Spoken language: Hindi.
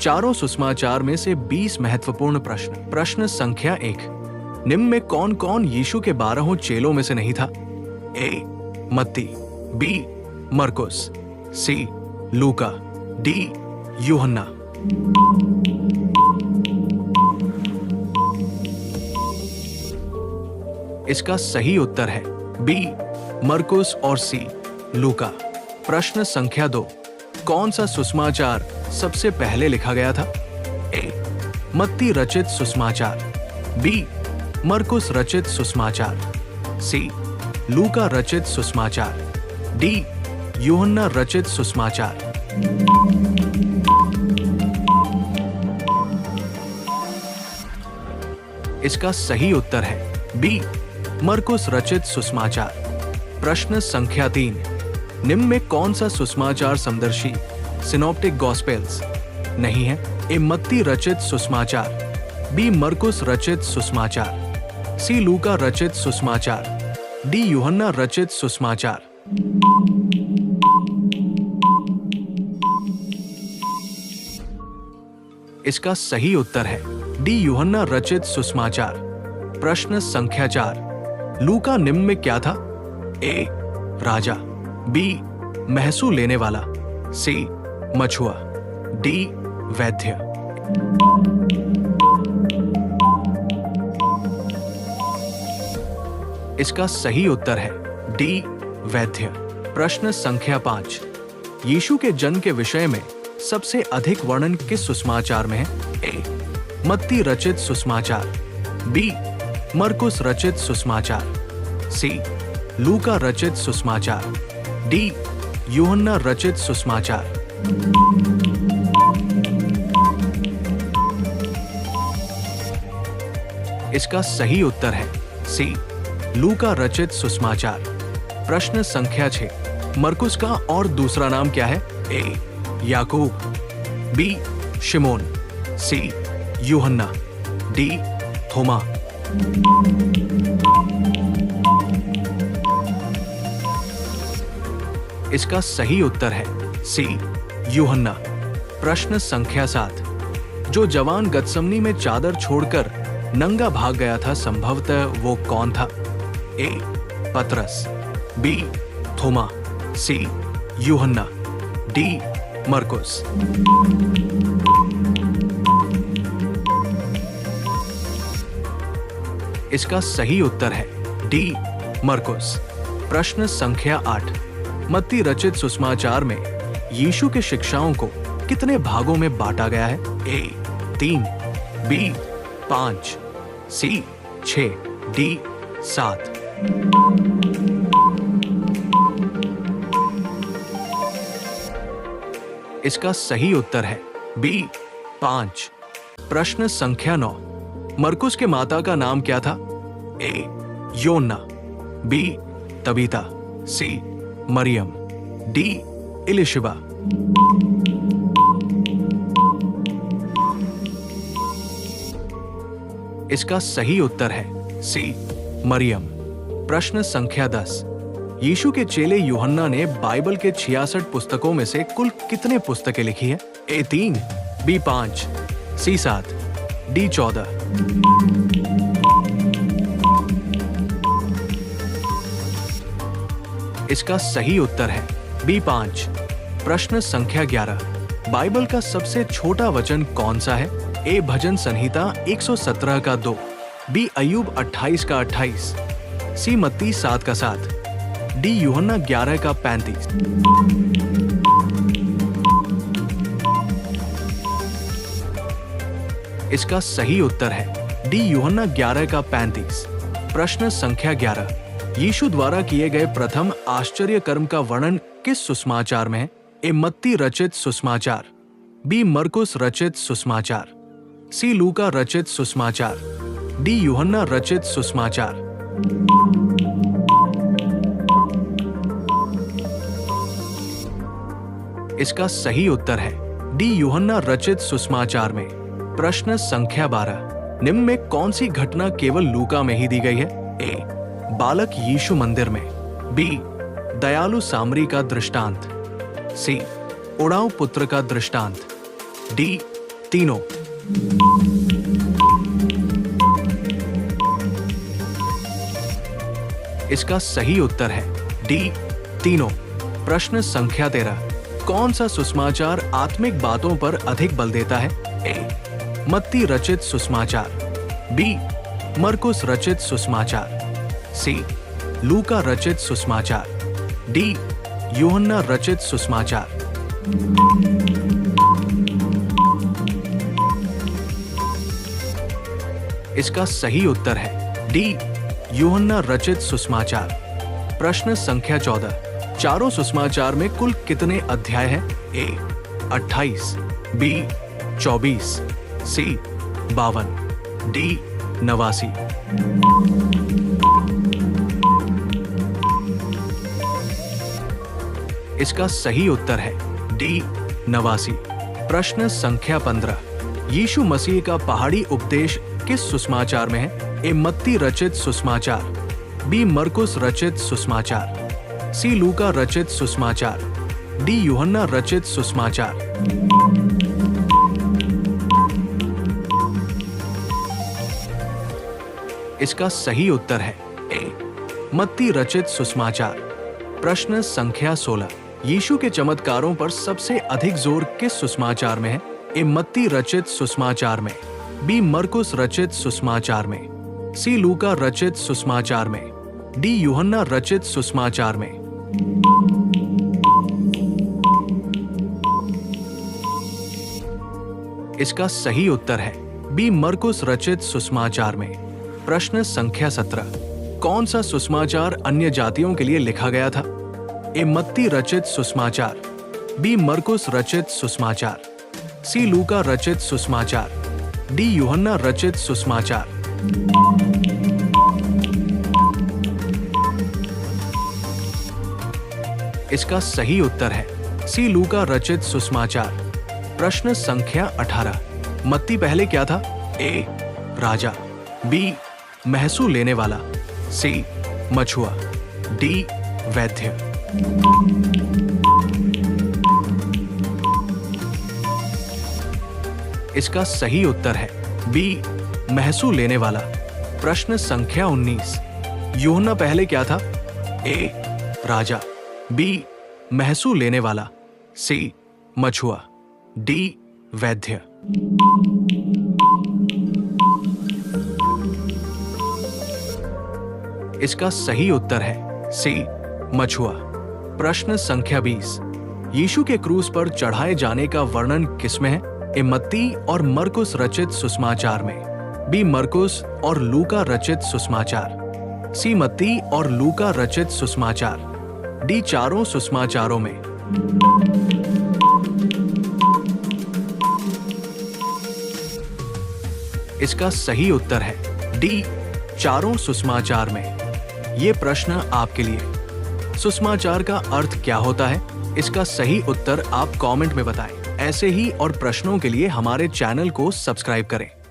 चारों सुसमाचार में से 20 महत्वपूर्ण प्रश्न। प्रश्न संख्या 1, निम्न में कौन कौन यीशु के 12 चेलों में से नहीं था? ए. मत्ती, बी. मरकुस, सी. लूका, डी. यूहन्ना। इसका सही उत्तर है बी. मरकुस और सी. लूका। प्रश्न संख्या 2, कौन सा सुसमाचार सबसे पहले लिखा गया था? ए. मत्ती रचित सुसमाचार, बी. मरकुस रचित सुसमाचार, सी. लूका रचित सुसमाचार, डी. यूहन्ना रचित सुसमाचार। इसका सही उत्तर है बी. मरकुस रचित सुसमाचार। प्रश्न संख्या 3, निम्न में कौन सा सुसमाचार समदर्शी सिनॉप्टिक गॉस्पेल्स नहीं है? ए. मत्ती रचित सुसमाचार, बी. मरकुस रचित सुसमाचार, सी. लूका रचित सुसमाचार, डी. यूहन्ना रचित सुसमाचार। इसका सही उत्तर है डी. यूहन्ना रचित सुसमाचार। प्रश्न संख्या 4, लूका निम्न में क्या था? ए. राजा, बी. महसू लेने वाला, सी. मछुआ, डी. वैद्य। इसका सही उत्तर है डी. वैद्य। प्रश्न संख्या 5, यीशु के जन्म के विषय में सबसे अधिक वर्णन किस सुसमाचार में है? ए. मत्ती रचित सुसमाचार, बी. मरकुस रचित सुसमाचार, सी. लूका रचित सुसमाचार, डी. यूहन्ना रचित सुसमाचार। इसका सही उत्तर है सी. लूका रचित सुसमाचार। प्रश्न संख्या 6, मरकुस का और दूसरा नाम क्या है? ए. याकूब, बी. शिमोन, सी. यूहन्ना, डी. थोमा। इसका सही उत्तर है सी. यूहन्ना। प्रश्न संख्या 7, जो जवान गतसमनी में चादर छोड़कर नंगा भाग गया था संभवतः वो कौन था? ए. पतरस, बी. थोमा, सी. यूहन्ना, डी. मरकुस। इसका सही उत्तर है डी. मरकुस। प्रश्न संख्या 8, मत्ती रचित सुसमाचार में यीशु के शिक्षाओं को कितने भागों में बांटा गया है? ए. 3, बी. 5, सी. 6, डी. 7। इसका सही उत्तर है बी. 5। प्रश्न संख्या 9, मरकुस के माता का नाम क्या था? ए. योन्ना, बी. तबीता, सी. मरियम, डी. इलिशिबा। इसका सही उत्तर है सी. मरियम। प्रश्न संख्या 10, यीशु के चेले यूहन्ना ने बाइबल के 66 पुस्तकों में से कुल कितने पुस्तकें लिखी है? ए. 3, बी. 5, सी. 7, डी. 14। इसका सही उत्तर है बी. 5। प्रश्न संख्या 11, बाइबल का सबसे छोटा वचन कौन सा है? ए. भजन संहिता 117 का 2, बी. अय्यूब 28 का 28, सी. मत्ती 7 का 7, डी. यूहन्ना 11 का 35। इसका सही उत्तर है डी. यूहन्ना 11 का 35। प्रश्न संख्या 11, यीशु द्वारा किए गए प्रथम आश्चर्य कर्म का वर्णन किस सुसमाचार में है? ए. मत्ती रचित सुसमाचार, बी. मरकुस रचित सुसमाचार, सी. लूका रचित सुसमाचार, डी. यूहन्ना रचित सुसमाचार। इसका सही उत्तर है डी. यूहन्ना रचित सुसमाचार में। प्रश्न संख्या 12, निम्न में कौन सी घटना केवल लूका में ही दी गई है? ए. बालक यीशु मंदिर में, बी. दयालु सामरी का दृष्टांत, सी. उड़ाऊ पुत्र का दृष्टांत, डी. तीनों। इसका सही उत्तर है डी तीनों। प्रश्न संख्या 13। कौन सा सुषमाचार आत्मिक बातों पर अधिक बल देता है? ए. मत्ती रचित सुषमाचार, बी. मरकुस रचित सुषमाचार, सी. लूका रचित सुषमाचार, डी. यूहन्ना रचित सुषमाचार। इसका सही उत्तर है डी. यूहन्ना रचित सुषमाचार। प्रश्न संख्या 14। चारों सुषमाचार में कुल कितने अध्याय हैं? ए. 28, बी. 24, सी. 52, डी. 89। इसका सही उत्तर है डी. 89। प्रश्न संख्या 15। यीशु मसीह का पहाड़ी उपदेश किस सुषमाचार में है? ए. मत्ती रचित सुषमाचार, बी. मरकुस रचित सुषमाचार, सी. लूका रचित सुषमाचार, डी. यूहन्ना रचित सुषमाचार। इसका सही उत्तर है ए. मत्ती रचित सुषमाचार। प्रश्न संख्या 16। यीशु के चमत्कारों पर सबसे अधिक जोर किस सुषमाचार में है? ए. मत्ती रचित सुषमाचार में, बी. मरकुस रचित सुषमाचार में, सी. लूका रचित सुषमाचार में, डी. यूहन्ना रचित सुषमाचार में। इसका सही उत्तर है बी. मरकुस रचित सुषमाचार में। प्रश्न संख्या 17। कौन सा सुषमाचार अन्य जातियों के लिए लिखा गया था? ए. मत्ती रचित सुषमाचार, बी. मरकुस रचित सुषमाचार, सी. लूका रचित सुषमाचार, डी. यूहन्ना रचित सुषमाचार। इसका सही उत्तर है सी. लूका रचित सुषमाचार। प्रश्न संख्या 18। मत्ती पहले क्या था? ए. राजा, बी. महसूल लेने वाला, सी. मछुआ, डी. वैद्य। इसका सही उत्तर है बी. महसूल लेने वाला। प्रश्न संख्या 19। यूहन्ना पहले क्या था? ए. राजा, बी. महसूल लेने वाला, सी. मछुआ, डी. वैद्य। इसका सही उत्तर है सी. मछुआ। प्रश्न संख्या 20। यीशु के क्रूस पर चढ़ाए जाने का वर्णन किसमें है? ए. मत्ती और मरकुस रचित सुषमाचार में, बी. मरकुस और लूका रचित सुषमाचार, सी. मत्ती और लूका रचित सुषमाचार, डी. चारों सुषमाचारों में। इसका सही उत्तर है डी. चारों सुषमाचार में। ये प्रश्न आपके लिए। सुषमाचार का अर्थ क्या होता है? इसका सही उत्तर आप कमेंट में बताएं। ऐसे ही और प्रश्नों के लिए हमारे चैनल को सब्सक्राइब करें।